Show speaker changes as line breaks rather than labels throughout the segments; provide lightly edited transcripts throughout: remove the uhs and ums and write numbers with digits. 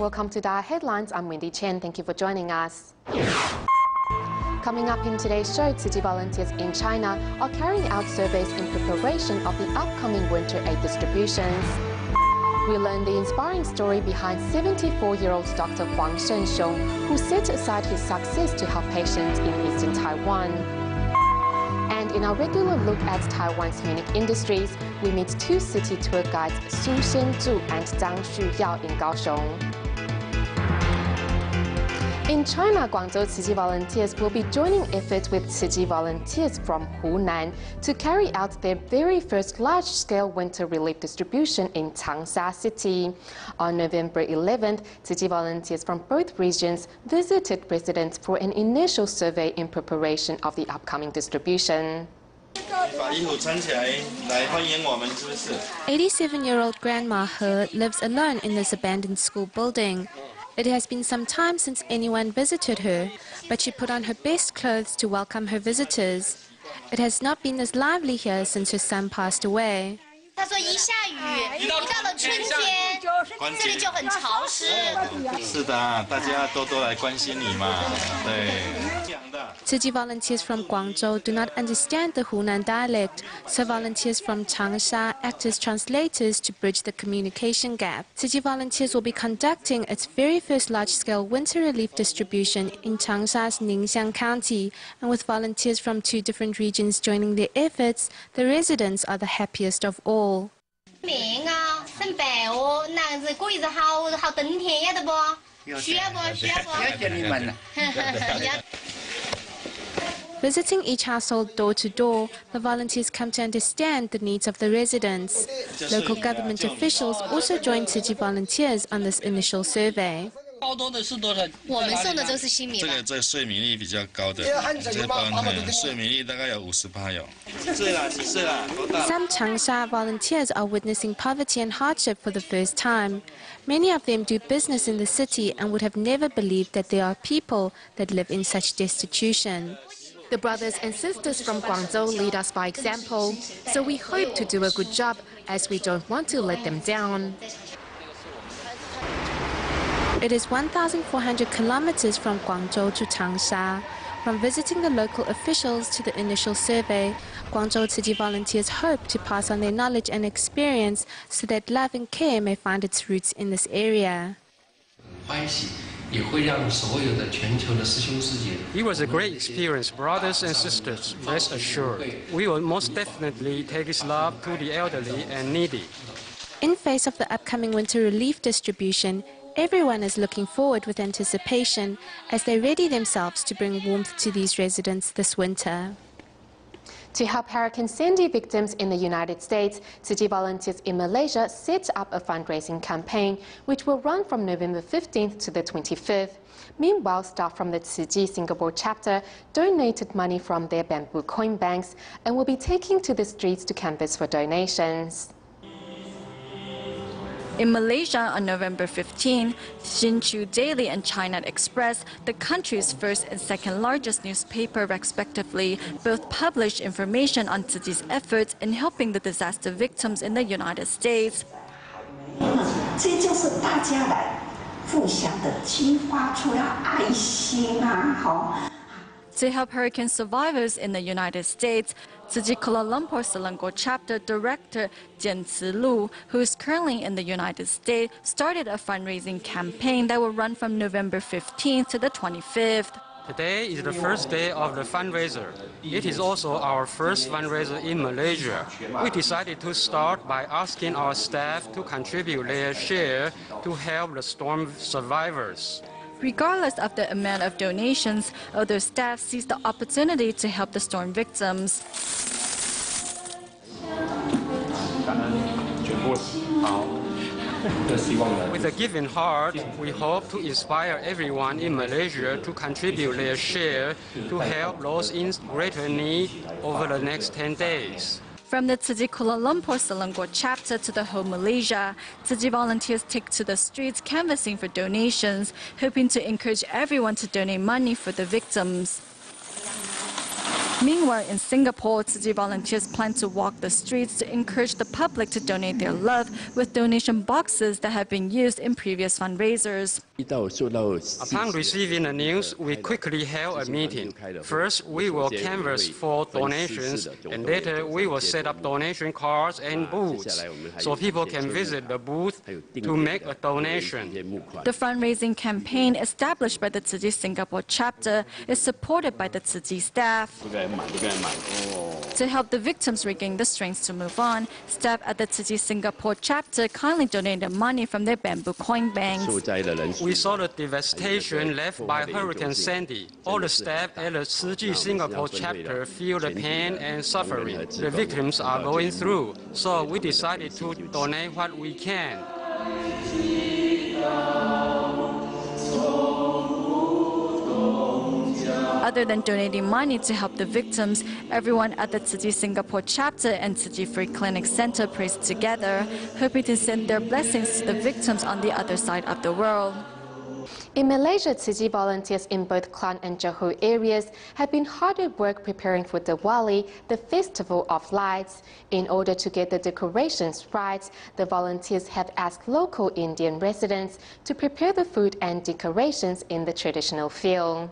welcome to DaAi Headlines. I'm Wendy Chen. Thank you for joining us. Coming up in today's show, Tzu Chi volunteers in China are carrying out surveys in preparation of the upcoming winter aid distributions. We learn the inspiring story behind 74-year-old Dr. Huang Shengxiong, who set aside his success to help patients in eastern Taiwan. And in our regular look at Taiwan's unique industries, we meet two city tour guides, Su Xianzhu and Zhang Xuyao in Kaohsiung. In China, Guangzhou Tzu Chi volunteers will be joining efforts with Tzu Chi volunteers from Hunan to carry out their very first large-scale winter relief distribution in Changsha City. On November 11th, Tzu Chi volunteers from both regions visited residents for an initial survey in preparation of the upcoming distribution.
87-year-old Grandma He lives alone in this abandoned school building. It has been some time since anyone visited her, but she put on her best clothes to welcome her visitors. It has not been this lively here since her son passed away. Tzu Chi volunteers from Guangzhou do not understand the Hunan dialect, so volunteers from Changsha act as translators to bridge the communication gap. Tzu Chi volunteers will be conducting its very first large-scale winter relief distribution in Changsha's Ningxiang County, and with volunteers from two different regions joining their efforts, the residents are the happiest of all. Visiting each household door to door, the volunteers come to understand the needs of the residents. Local government officials also joined Tzu Chi volunteers on this initial survey. Some Changsha volunteers are witnessing poverty and hardship for the first time. Many of them do business in the city and would have never believed that there are people that live in such destitution. The brothers and sisters from Guangzhou lead us by example, so we hope to do a good job as we don't want to let them down. It is 1,400 kilometers from Guangzhou to Changsha. From visiting the local officials to the initial survey, Guangzhou Tzu Chi volunteers hope to pass on their knowledge and experience so that love and care may find its roots in this area.
It was a great experience, brothers and sisters, rest assured. We will most definitely take this love to the elderly and needy.
In face of the upcoming winter relief distribution, everyone is looking forward with anticipation as they ready themselves to bring warmth to these residents this winter.
To help Hurricane Sandy victims in the United States, Tzu Chi volunteers in Malaysia set up a fundraising campaign which will run from November 15th to the 25th. Meanwhile, staff from the Tzu Chi Singapore chapter donated money from their bamboo coin banks and will be taking to the streets to canvass for donations.
In Malaysia on November 15, Xinchu Daily and China Express, the country's first and second largest newspaper respectively, both published information on Tzu Chi's efforts in helping the disaster victims in the United States. To help hurricane survivors in the United States, Tzu Chi Kuala Lumpur Selangor chapter director Jian Lu, who is currently in the United States, started a fundraising campaign that will run from November 15th to the 25th.
Today is the first day of the fundraiser. It is also our first fundraiser in Malaysia. We decided to start by asking our staff to contribute their share to help the storm survivors.
Regardless of the amount of donations, other staff seized the opportunity to help the storm victims.
With a giving heart, we hope to inspire everyone in Malaysia to contribute their share to help those in greater need over the next 10 days.
From the Tzu Chi Kuala Lumpur Selangor chapter to the whole Malaysia, Tzu Chi volunteers take to the streets canvassing for donations, hoping to encourage everyone to donate money for the victims. Meanwhile, in Singapore, Tzu Chi volunteers plan to walk the streets to encourage the public to donate their love with donation boxes that have been used in previous fundraisers.
Upon receiving the news, we quickly held a meeting. First, we will canvass for donations, and later we will set up donation cards and booths, so people can visit the booth to make a donation.
The fundraising campaign established by the Tzu Chi Singapore chapter is supported by the Tzu Chi staff. To help the victims regain the strength to move on, staff at the Tzu Chi Singapore chapter kindly donated money from their bamboo coin banks.
We saw the devastation left by Hurricane Sandy. All the staff at the Tzu Chi Singapore chapter feel the pain and suffering the victims are going through, so we decided to donate what we can.
Other than donating money to help the victims, everyone at the Tzu Chi Singapore chapter and Tzu Chi Free Clinic Center prays together, hoping to send their blessings to the victims on the other side of the world.
In Malaysia, Tzu Chi volunteers in both Klang and Johor areas have been hard at work preparing for Diwali, the Festival of Lights. In order to get the decorations right, the volunteers have asked local Indian residents to prepare the food and decorations in the traditional feel.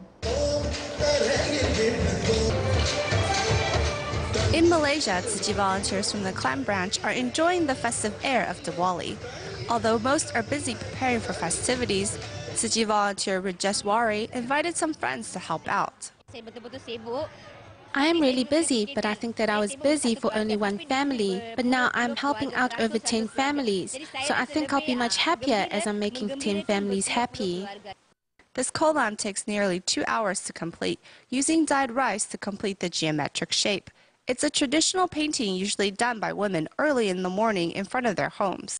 In Malaysia, Tzu Chi volunteers from the Klang branch are enjoying the festive air of Diwali. Although most are busy preparing for festivities, Tzu Chi volunteer Rajeswari invited some friends to help out. I am really busy, but I think that I was busy for only one family. But now I'm helping out over 10 families, so I think I'll be much happier as I'm making 10 families happy. This kolam takes nearly 2 hours to complete, using dyed rice to complete the geometric shape. It's a traditional painting usually done by women early in the morning in front of their homes.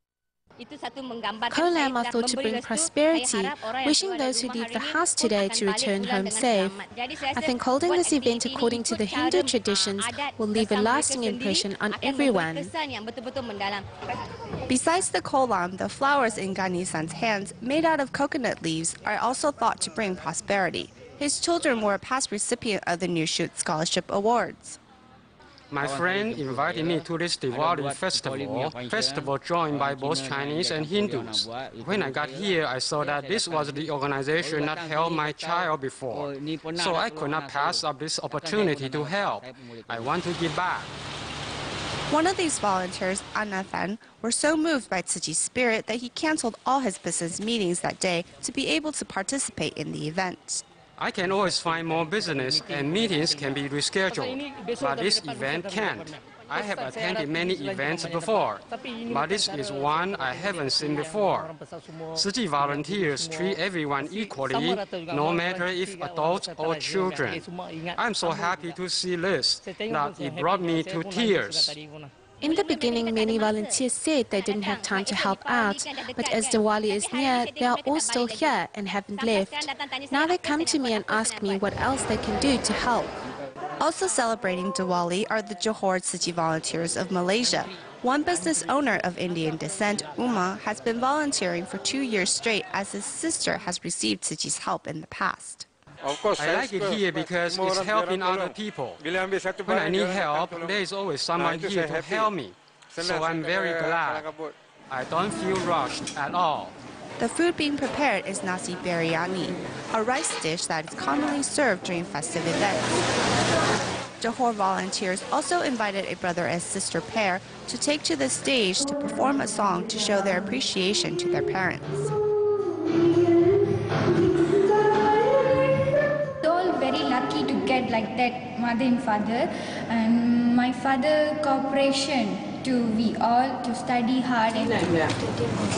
Kolam are thought to bring prosperity, wishing those who leave the house today to return home safe. I think holding this event according to the Hindu traditions will leave a lasting impression on everyone. Besides the kolam, the flowers in Ganesan's hands, made out of coconut leaves, are also thought to bring prosperity. His children were a past recipient of the New Shoot Scholarship Awards.
My friend invited me to this Diwali festival joined by both Chinese and Hindus. When I got here, I saw that this was the organization that helped my child before, so I could not pass up this opportunity to help. I want to give back.
One of these volunteers, Anathan, were so moved by Tzu Chi's spirit that he canceled all his business meetings that day to be able to participate in the event.
I can always find more business and meetings can be rescheduled, but this event can't. I have attended many events before, but this is one I haven't seen before. Tzu Chi volunteers treat everyone equally, no matter if adults or children. I'm so happy to see this that it brought me to tears.
In the beginning, many volunteers said they didn't have time to help out, but as Diwali is near, they are all still here and haven't left. Now they come to me and ask me what else they can do to help. Also celebrating Diwali are the Johor Tzu Chi volunteers of Malaysia. One business owner of Indian descent, Uma, has been volunteering for 2 years straight as his sister has received Tzu Chi's help in the past.
I like it here because it's helping other people. When I need help, there is always someone here to help me. So I'm very glad. I don't feel rushed at all.
The food being prepared is nasi biryani, a rice dish that is commonly served during festive events. Johor volunteers also invited a brother and sister pair to take to the stage to perform a song to show their appreciation to their parents.
Very lucky to get like that mother and father, and my father cooperation to we all to study hard.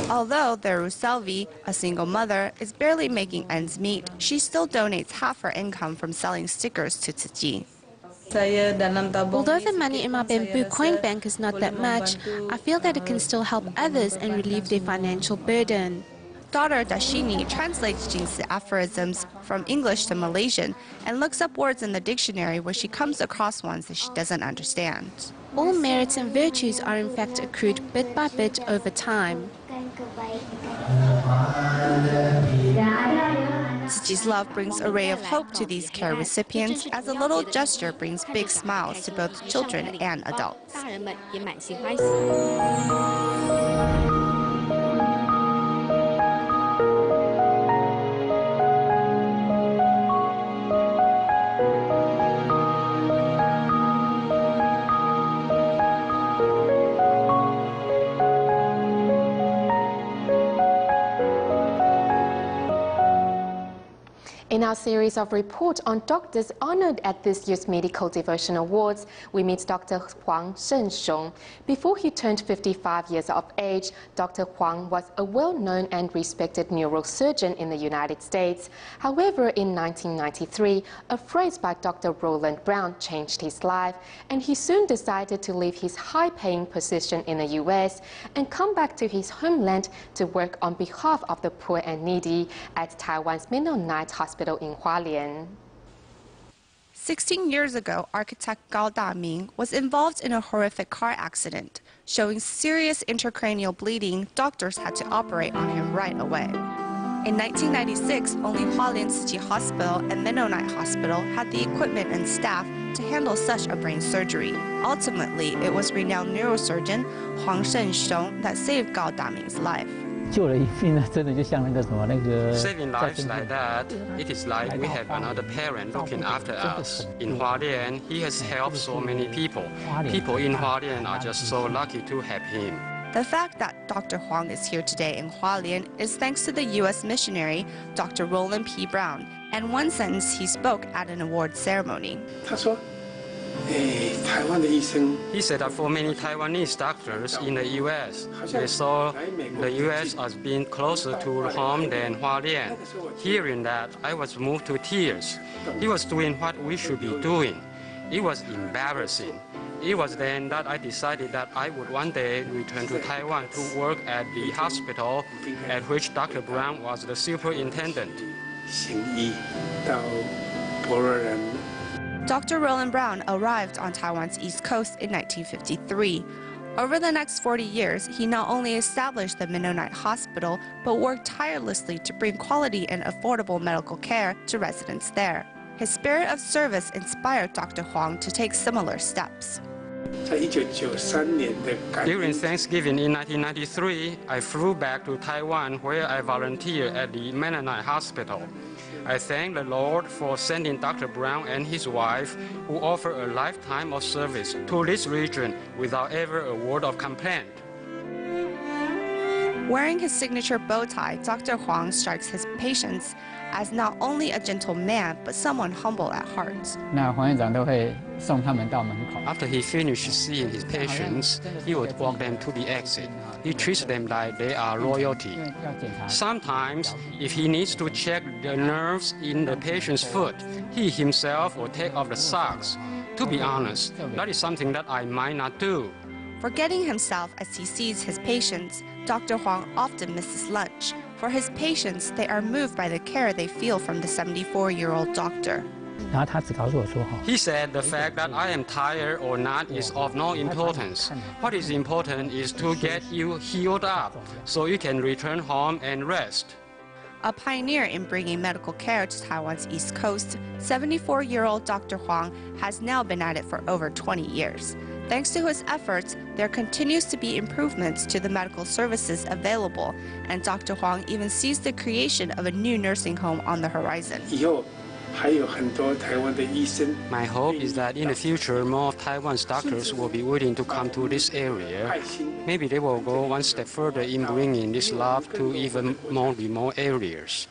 Although Theruselvi, a single mother, is barely making ends meet, she still donates half her income from selling stickers to Tzu Chi. Although the money in my bamboo coin bank is not that much, I feel that it can still help others and relieve their financial burden. Daughter Dashini translates Jingsi aphorisms from English to Malaysian and looks up words in the dictionary where she comes across ones that she doesn't understand. All merits and virtues are in fact accrued bit by bit over time. Tzu Chi
Tziji's love brings a ray of hope to these care recipients, as a little gesture brings big smiles to both children and adults.
In our series of reports on doctors honored at this year's Medical Devotion Awards, we meet Dr. Huang Shengxiong. Before he turned 55 years of age, Dr. Huang was a well-known and respected neurosurgeon in the United States. However, in 1993, a phrase by Dr. Roland Brown changed his life, and he soon decided to leave his high-paying position in the U.S. and come back to his homeland to work on behalf of the poor and needy at Taiwan's Mennonite Hospital in Hualien.
16 years ago, architect Gao Daming was involved in a horrific car accident. Showing serious intracranial bleeding, doctors had to operate on him right away. In 1996, only Hualien Tzu Chi Hospital and Mennonite Hospital had the equipment and staff to handle such a brain surgery. Ultimately, it was renowned neurosurgeon Huang Shengxiong that saved Gao Daming's life.
Saving lives like that, it is like we have another parent looking after us. In Hualien, he has helped so many people. People in Hualien are just so lucky to have him.
The fact that Dr. Huang is here today in Hualien is thanks to the U.S. missionary, Dr. Roland P. Brown, and one sentence he spoke at an award ceremony.
He said that for many Taiwanese doctors in the U.S., they saw the U.S. as being closer to home than Hualien. Hearing that, I was moved to tears. He was doing what we should be doing. It was embarrassing. It was then that I decided that I would one day return to Taiwan to work at the hospital at which Dr. Brown was the superintendent.
Dr. Roland Brown arrived on Taiwan's East Coast in 1953. Over the next 40 years, he not only established the Mennonite Hospital, but worked tirelessly to bring quality and affordable medical care to residents there. His spirit of service inspired Dr. Huang to take similar steps.
During Thanksgiving in 1993, I flew back to Taiwan where I volunteered at the Mennonite Hospital. I thank the Lord for sending Dr. Brown and his wife, who offer a lifetime of service to this region without ever a word of complaint.
Wearing his signature bow tie, Dr. Huang strikes his patients as not only a gentle man, but someone humble at heart.
After he finished seeing his patients, he would walk them to the exit. He treats them like they are royalty. Sometimes, if he needs to check the nerves in the patient's foot, he himself will take off the socks. To be honest, that is something that I might not do.
Forgetting himself as he sees his patients, Dr. Huang often misses lunch. For his patients, they are moved by the care they feel from the 74-year-old doctor.
He said the fact that I am tired or not is of no importance. What is important is to get you healed up so you can return home and rest.
A pioneer in bringing medical care to Taiwan's East Coast, 74-year-old Dr. Huang has now been at it for over 20 years. Thanks to his efforts, there continues to be improvements to the medical services available, and Dr. Huang even sees the creation of a new nursing home on the horizon.
My hope is that in the future, more of Taiwan's doctors will be willing to come to this area. Maybe they will go one step further in bringing this love to even more remote areas.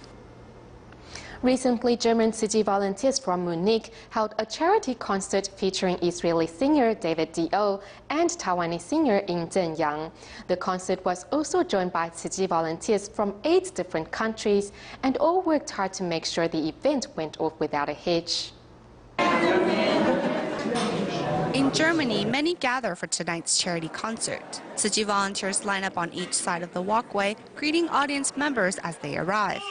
Recently, German Tzu Chi volunteers from Munich held a charity concert featuring Israeli singer David D.O. and Taiwanese singer Yin Zhenyang. The concert was also joined by Tzu Chi volunteers from 8 different countries, and all worked hard to make sure the event went off without a hitch.
In Germany, many gather for tonight's charity concert. Tzu Chi volunteers line up on each side of the walkway, greeting audience members as they arrive.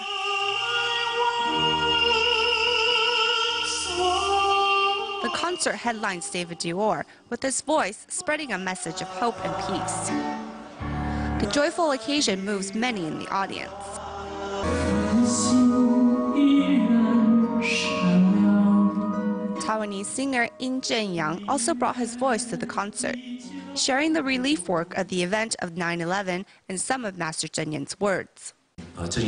The concert headlines David Dior, with his voice spreading a message of hope and peace. The joyful occasion moves many in the audience. Taiwanese singer Yin Zhenyang also brought his voice to the concert, sharing the relief work of the event of 9/11 in some of Master Zhenyang's words.
Master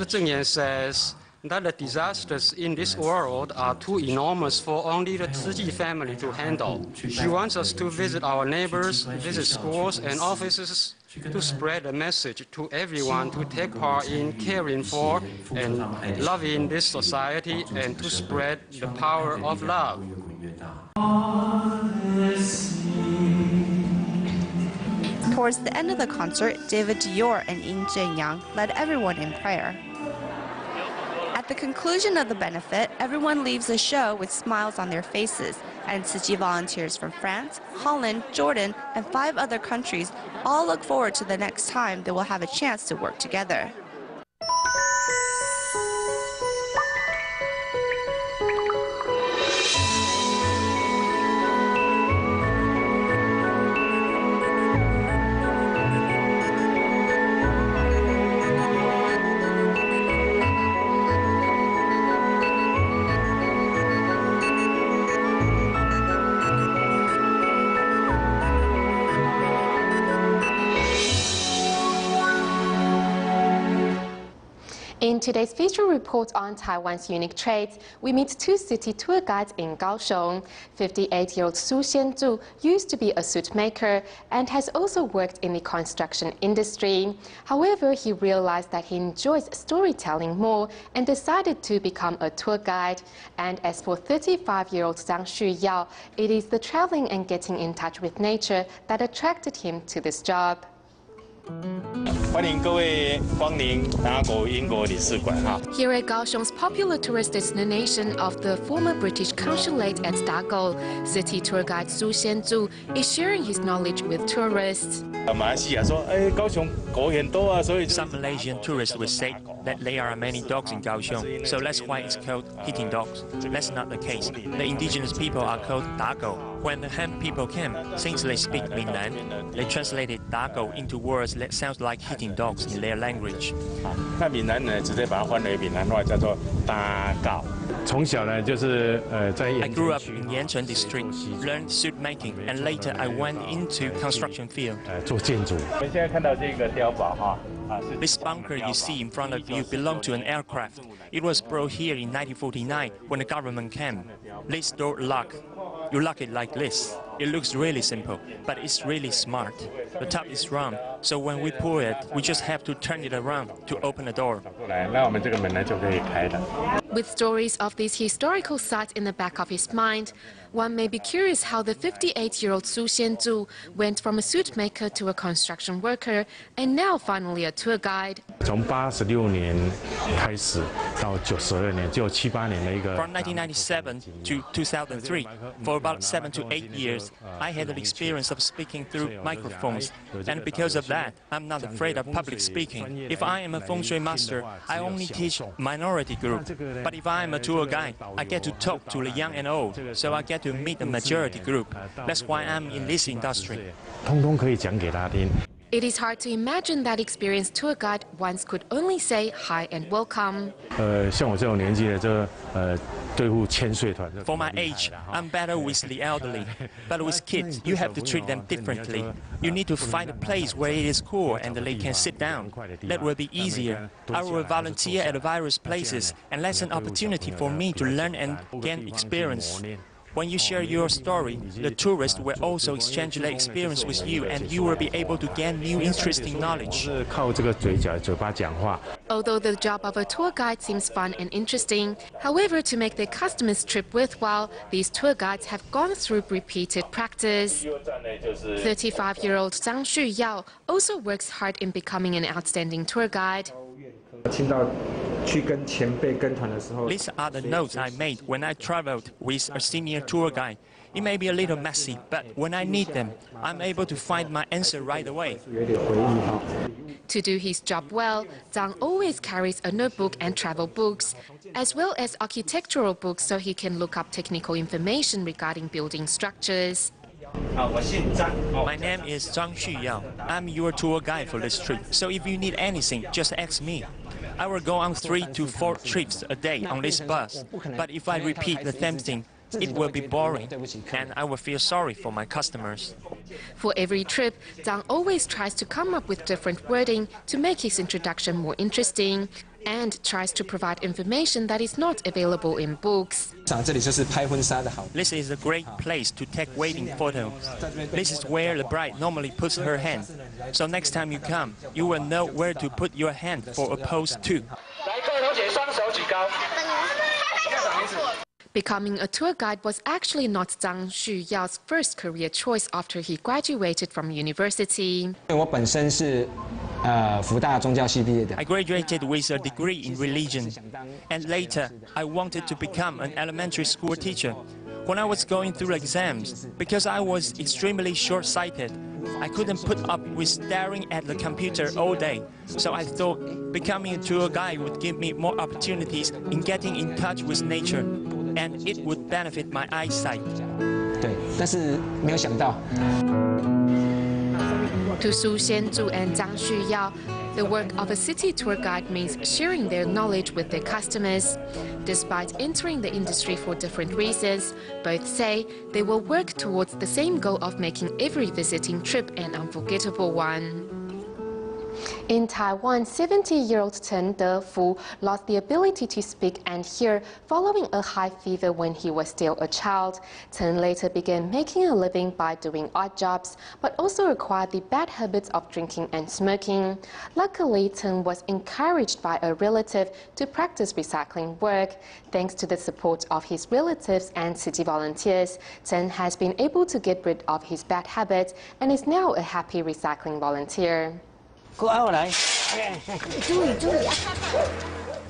Zhenyan says that the disasters in this world are too enormous for only the Ciji family to handle. She wants us to visit our neighbors, visit schools and offices, to spread a message to everyone to take part in caring for and loving this society and to spread the power of love.
Towards the end of the concert, David Dior and Yin Zhenyang led everyone in prayer. At the conclusion of the benefit, everyone leaves the show with smiles on their faces, and Ciji volunteers from France, Holland, Jordan, and 5 other countries all look forward to the next time they will have a chance to work together.
In today's feature report on Taiwan's unique traits, we meet 2 city tour guides in Kaohsiung. 58-year-old Su Xianzhu used to be a suit maker and has also worked in the construction industry. However, he realized that he enjoys storytelling more and decided to become a tour guide. And as for 35-year-old Zhang Xuyao, it is the traveling and getting in touch with nature that attracted him to this job.
欢迎各位光临达狗英国领事馆哈。
Here at Kaohsiung's popular tourist destination of the former British consulate at Dago, city tour guide Su Xianzhu is sharing his knowledge with tourists.
马来西亚说，高雄狗很多啊，所以
Some Malaysian tourists would say that there are many dogs in Kaohsiung, so that's why it's called hitting dogs. That's not the case. The indigenous people are called Dago. When the Han people came, since they speak Minnan, they translated Dago into words that sound like hitting dogs in their language.
那闽南人直接把它换为闽南话，叫做打告。从小呢，就是在
I grew up in Yancheng district, learned suit making, and later I went into construction field.
做建筑。我们现在看到这个碉堡哈。
This bunker you see in front of you belonged to an aircraft. It was brought here in 1949 when the government came. This door lock. You lock it like this. It looks really simple, but it's really smart. The top is round, so when we pull it, we just have to turn it around to open the door.
那我们这个门呢就可以开了。
With stories of these historical sites in the back of his mind, one may be curious how the 58-year-old Su Xianzhu went from a suit maker to a construction worker and now finally a tour guide.
从86年开始到92年，就7、8年的一个。
From 1997 to 2003, for about 7 to 8 years, I had the experience of speaking through microphones, and because of that, I'm not afraid of public speaking. If I am a feng shui master, I only teach minority group. But if I am a tour guide, I get to talk to the young and old, so I get to meet the majority group. That's why I'm in this industry.
通通可以讲给他听。
It is hard to imagine that experienced tour guide once could only say hi and welcome.
像我这种年纪的，对付千岁团。
For my age, I'm better with the elderly. But with kids, you have to treat them differently. You need to find a place where it is cool and they can sit down. That will be easier. I will volunteer at various places, and that's an opportunity for me to learn and gain experience. When you share your story, the tourists will also exchange their experience with you, and you will be able to gain new interesting knowledge.
靠这个嘴巴讲话。
Although the job of a tour guide seems fun and interesting, however, to make their customers' trip worthwhile, these tour guides have gone through repeated practice. 35-year-old Zhang Xuyao also works hard in becoming an outstanding tour guide.
These are the notes I made when I traveled with a senior tour guide. It may be a little messy, but when I need them, I'm able to find my answer right away.
To do his job well, Zhang always carries a notebook and travel books, as well as architectural books so he can look up technical information regarding building structures.
My name is Zhang Xuyao. I'm your tour guide for this trip, so if you need anything, just ask me. I will go on 3 to 4 trips a day on this bus, but if I repeat the same thing, it will be boring, and I will feel sorry for my customers.
For every trip, Zhang always tries to come up with different wording to make his introduction more interesting, and tries to provide information that is not available in books.
This is a great place to take wedding photos. This is where the bride normally puts her hand. So next time you come, you will know where to put your hand for a pose too.
Becoming a tour guide was actually not Zhang Xuyao's first career choice after he graduated from university.
I graduated with a degree in religion, and later I wanted to become an elementary school teacher. When I was going through exams, because I was extremely short-sighted, I couldn't put up with staring at the computer all day. So I thought becoming a tour guide would give me more opportunities in getting in touch with nature, and it would benefit my eyesight.
To Su Xianzhu and Zhang Xuyao, the work of a city tour guide means sharing their knowledge with their customers. Despite entering the industry for different reasons, both say they will work towards the same goal of making every visiting trip an unforgettable one.
In Taiwan, 70-year-old Chen Defu lost the ability to speak and hear following a high fever when he was still a child. Chen later began making a living by doing odd jobs, but also acquired the bad habits of drinking and smoking. Luckily, Chen was encouraged by a relative to practice recycling work. Thanks to the support of his relatives and city volunteers, Chen has been able to get rid of his bad habits and is now a happy recycling volunteer.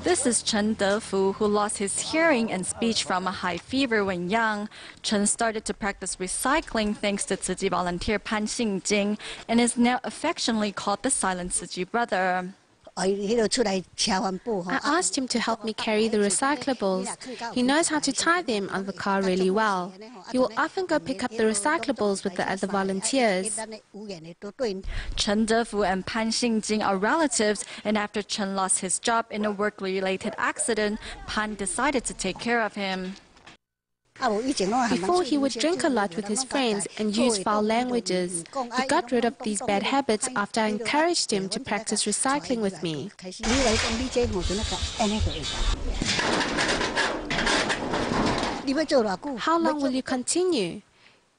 This is Chen Defu, who lost his hearing and speech from a high fever when young. Chen started to practice recycling thanks to Tzu Chi volunteer Pan Xingjing and is now affectionately called the Silent Tzu Chi brother.
I asked him to help me carry the recyclables. He knows how to tie them on the car really well. He will often go pick up the recyclables with the other volunteers.
Chen Defu and Pan Xingjing are relatives, and after Chen lost his job in a work-related accident, Pan decided to take care of him.
Before, he would drink a lot with his friends and use foul languages. He got rid of these bad habits after I encouraged him to practice recycling with me. How long will you continue?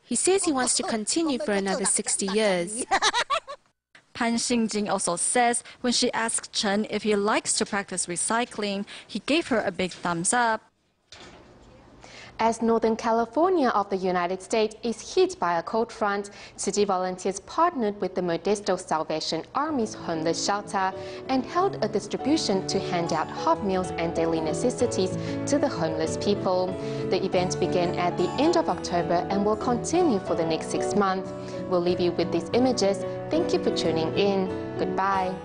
He says he wants to continue for another 60 years.
Pan Xingjing also says when she asked Chen if he likes to practice recycling, he gave her a big thumbs up.
As Northern California of the United States is hit by a cold front, city volunteers partnered with the Modesto Salvation Army's homeless shelter and held a distribution to hand out hot meals and daily necessities to the homeless people. The event began at the end of October and will continue for the next 6 months. We'll leave you with these images. Thank you for tuning in. Goodbye.